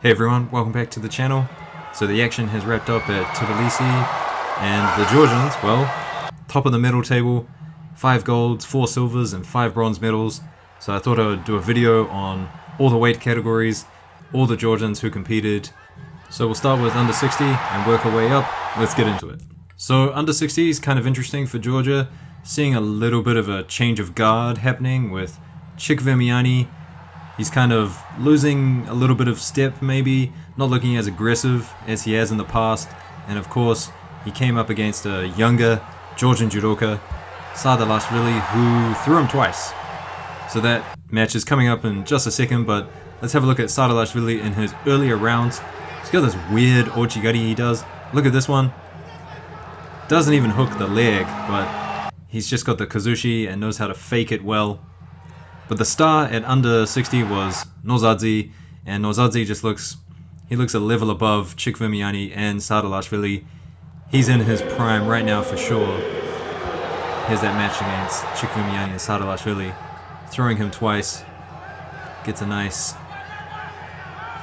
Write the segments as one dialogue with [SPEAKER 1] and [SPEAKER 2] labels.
[SPEAKER 1] Hey everyone, welcome back to the channel. So the action has wrapped up at Tbilisi, and the Georgians, well, top of the medal table, 5 golds, 4 silvers and 5 bronze medals. So I thought I would do a video on all the weight categories, all the Georgians who competed. So we'll start with under 60 and work our way up. Let's get into it. So under 60 is kind of interesting for Georgia, seeing a little bit of a change of guard happening with Chikvemiani. He's kind of losing a little bit of step, maybe, not looking as aggressive as he has in the past. And of course, he came up against a younger Georgian Judoka, Sadalashvili, who threw him twice. So that match is coming up in just a second, but let's have a look at Sadalashvili in his earlier rounds. He's got this weird ochigari he does. Look at this one. Doesn't even hook the leg, but he's just got the kazushi and knows how to fake it well. But the star at under 60 was Nozadze, and Nozadze just looks a level above Chikvemiani and Sadalashvili. He's in his prime right now for sure. Here's that match against Chikvemiani and Sadalashvili. Throwing him twice. Gets a nice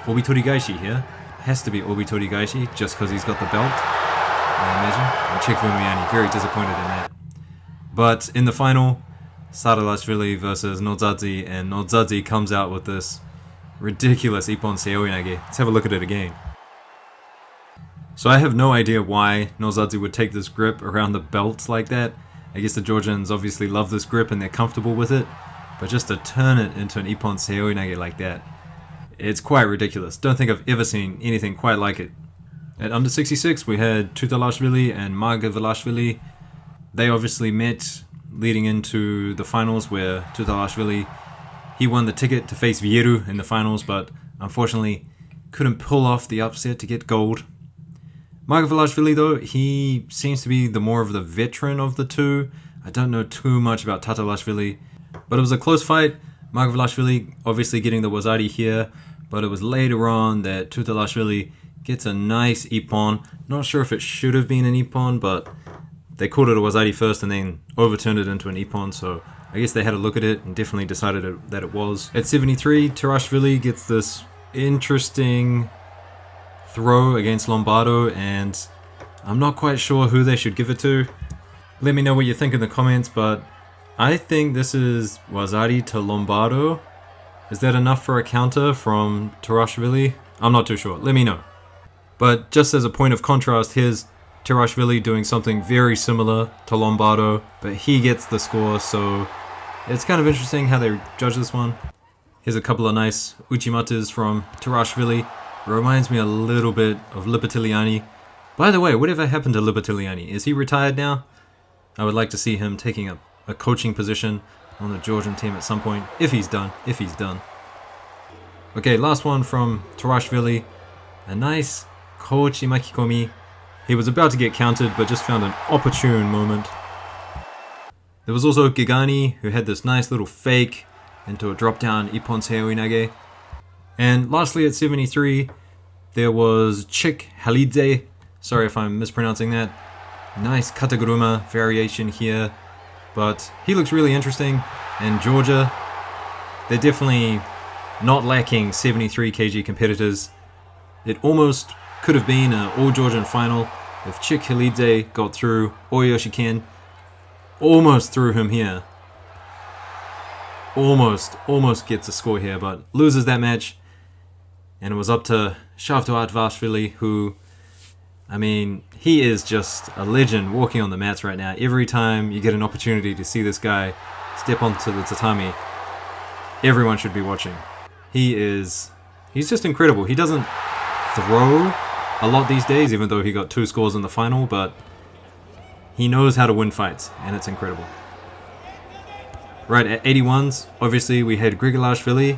[SPEAKER 1] Obitori Gaishi here. Has to be Obitori Gaishi just because he's got the belt, I imagine. And Chikvemiani very disappointed in that. But in the final, Sadalashvili versus Nozadze, and Nozadze comes out with this ridiculous Ippons seoinage. Let's have a look at it again. So I have no idea why Nozadze would take this grip around the belt like that. I guess the Georgians obviously love this grip and they're comfortable with it, but just to turn it into an Ippons seoinage like that, it's quite ridiculous. Don't think I've ever seen anything quite like it. At under 66 we had Tutalashvili and Margavelashvili. They obviously met leading into the finals, where Tutalashvili, he won the ticket to face Vieru in the finals, but unfortunately couldn't pull off the upset to get gold. Margavelashvili though, he seems to be the more of the veteran of the two. I don't know too much about Tutalashvili, but it was a close fight. Margavelashvili obviously getting the wazari here, but it was later on that Tutalashvili gets a nice ippon. Not sure if it should have been an ippon, but they called it a wazari first and then overturned it into an ippon, so I guess they had a look at it and definitely decided that it was. At 73, Tarashvili gets this interesting throw against Lombardo, and I'm not quite sure who they should give it to. Let me know what you think in the comments, but I think this is wazari to Lombardo. Is that enough for a counter from Tarashvili? I'm not too sure. Let me know. But just as a point of contrast, here's Tarashvili doing something very similar to Lombardo, but he gets the score, so it's kind of interesting how they judge this one. Here's a couple of nice uchimatas from Tarashvili. Reminds me a little bit of Lipatiliani. By the way, whatever happened to Lipatiliani? Is he retired now? I would like to see him taking a coaching position on the Georgian team at some point, if he's done. Okay, last one from Tarashvili. A nice kochi makikomi. He was about to get countered, but just found an opportune moment. There was also Gigani, who had this nice little fake into a drop-down Ippon seoinage. And lastly, at 73, there was Chik Halidze. Sorry if I'm mispronouncing that. Nice kataguruma variation here, but he looks really interesting. And Georgia, they're definitely not lacking 73 kg competitors. It almost could have been an all-Georgian final if Chik Halidze got through Oyoshi Ken. Almost threw him here. Almost gets a score here, but loses that match. And it was up to Shavto Atvashvili, who, I mean, he is just a legend walking on the mats right now. Every time you get an opportunity to see this guy step onto the tatami, everyone should be watching. He's just incredible. He doesn't throw a lot these days, even though he got 2 scores in the final, but he knows how to win fights, and it's incredible. Right, at 81s, obviously we had Grigolashvili.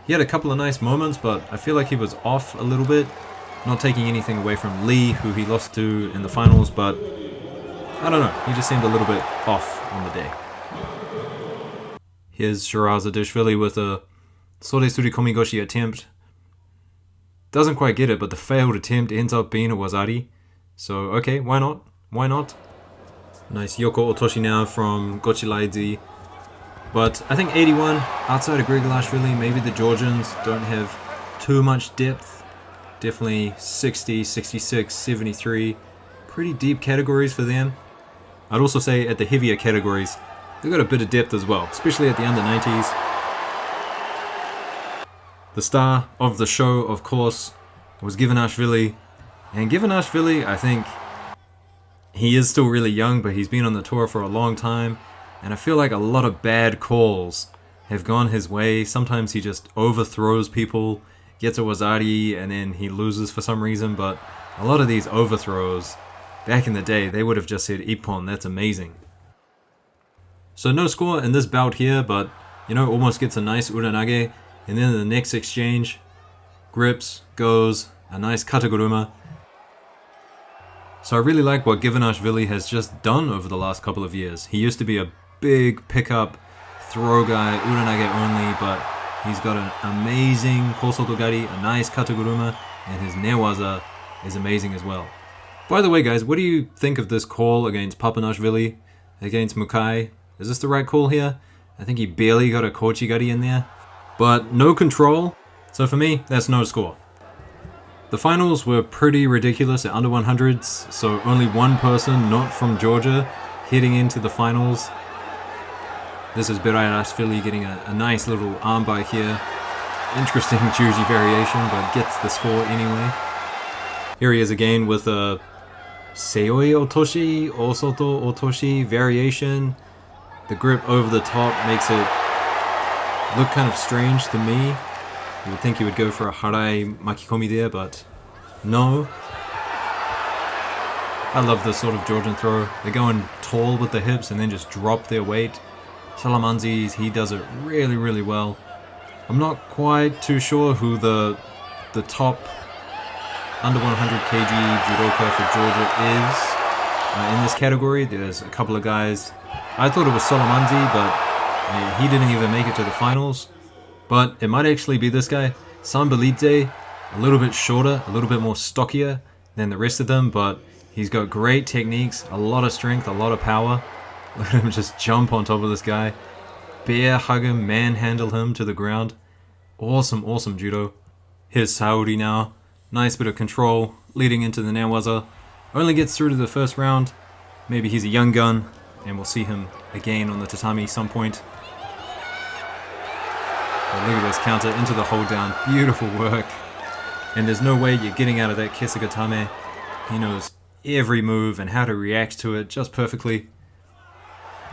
[SPEAKER 1] He had a couple of nice moments, but I feel like he was off a little bit. Not taking anything away from Lee, who he lost to in the finals, but I don't know, he just seemed a little bit off on the day. Here's Shirazadishvili with a Sore Suri Komigoshi attempt. Doesn't quite get it, but the failed attempt ends up being a wazari. So, okay, why not? Nice Yoko Otoshi now from Gochilaidzi. But I think 81, outside of Grigolashvili, maybe the Georgians don't have too much depth. definitely 60, 66, 73. Pretty deep categories for them. I'd also say at the heavier categories, they've got a bit of depth as well, especially at the under 90s. The star of the show, of course, was Givanashvili. And Givanashvili, I think, he is still really young, but he's been on the tour for a long time. And I feel like a lot of bad calls have gone his way. Sometimes he just overthrows people, gets a wazari, and then he loses for some reason. But a lot of these overthrows, back in the day, they would have just said Ippon. That's amazing. So no score in this bout here, but, you know, almost gets a nice uranage. And then in the next exchange, grips, goes, a nice kataguruma. So I really like what Givanashvili has just done over the last couple of years. He used to be a big pickup throw guy, uranage only, but he's got an amazing kosotogari, a nice kataguruma, and his newaza is amazing as well. By the way, guys, what do you think of this call against Papanashvili, against Mukai? Is this the right call here? I think he barely got a kochigari in there, but no control. So for me, that's no score. The finals were pretty ridiculous at under 100s, so only one person not from Georgia heading into the finals. This is Berayashvili getting a nice little armbar here. Interesting Juji variation, but gets the score anyway. Here he is again with a Seoi Otoshi, Osoto Otoshi variation. The grip over the top makes it look kind of strange to me. You would think he would go for a Harai Makikomi there, but no. I love this sort of Georgian throw. They're going tall with the hips and then just drop their weight. Salamanzis, he does it really, really well. I'm not quite too sure who the top under 100 kg judoka for Georgia is in this category. There's a couple of guys. I thought it was Salamanzi, but he didn't even make it to the finals. But it might actually be this guy, Sambalidze, a little bit shorter, a little bit more stockier than the rest of them, but he's got great techniques, a lot of strength, a lot of power. Look at him just jump on top of this guy. Bear hug him, manhandle him to the ground. Awesome, awesome judo. Here's Saudi now. Nice bit of control, leading into the Nawaza. Only gets through to the first round. Maybe he's a young gun, and we'll see him again on the tatami some point. But look at this counter into the hold down. Beautiful work. And there's no way you're getting out of that Kesugatame. He knows every move and how to react to it just perfectly.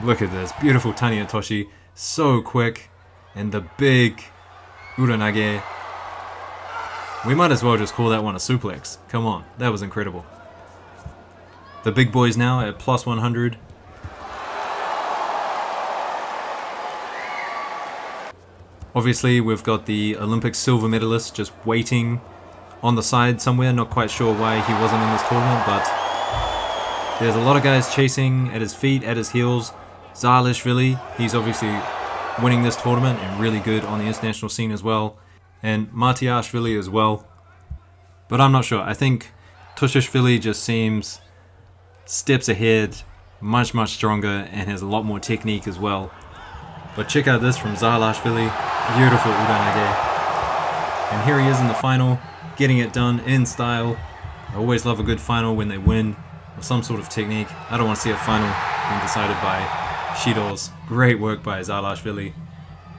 [SPEAKER 1] Look at this. Beautiful Tani Otoshi. So quick. And the big uranage. We might as well just call that one a suplex. Come on. That was incredible. The big boys now at plus 100. Obviously, we've got the Olympic silver medalist just waiting on the side somewhere. Not quite sure why he wasn't in this tournament, but there's a lot of guys chasing at his feet, at his heels. Zalishvili, he's obviously winning this tournament and really good on the international scene as well. And Matiashvili as well. But I'm not sure. I think Tushishvili just seems steps ahead, much, much stronger, and has a lot more technique as well. But check out this from Zalashvili. Beautiful uranage. And here he is in the final, getting it done in style. I always love a good final when they win with some sort of technique. I don't want to see a final being decided by Shido's. Great work by Zalashvili.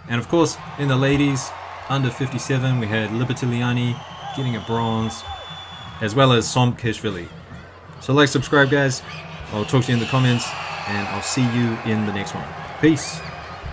[SPEAKER 1] And of course, in the ladies, under 57, we had Libertiliani getting a bronze, as well as Somkishvili. So like, subscribe, guys. I'll talk to you in the comments, and I'll see you in the next one. Peace.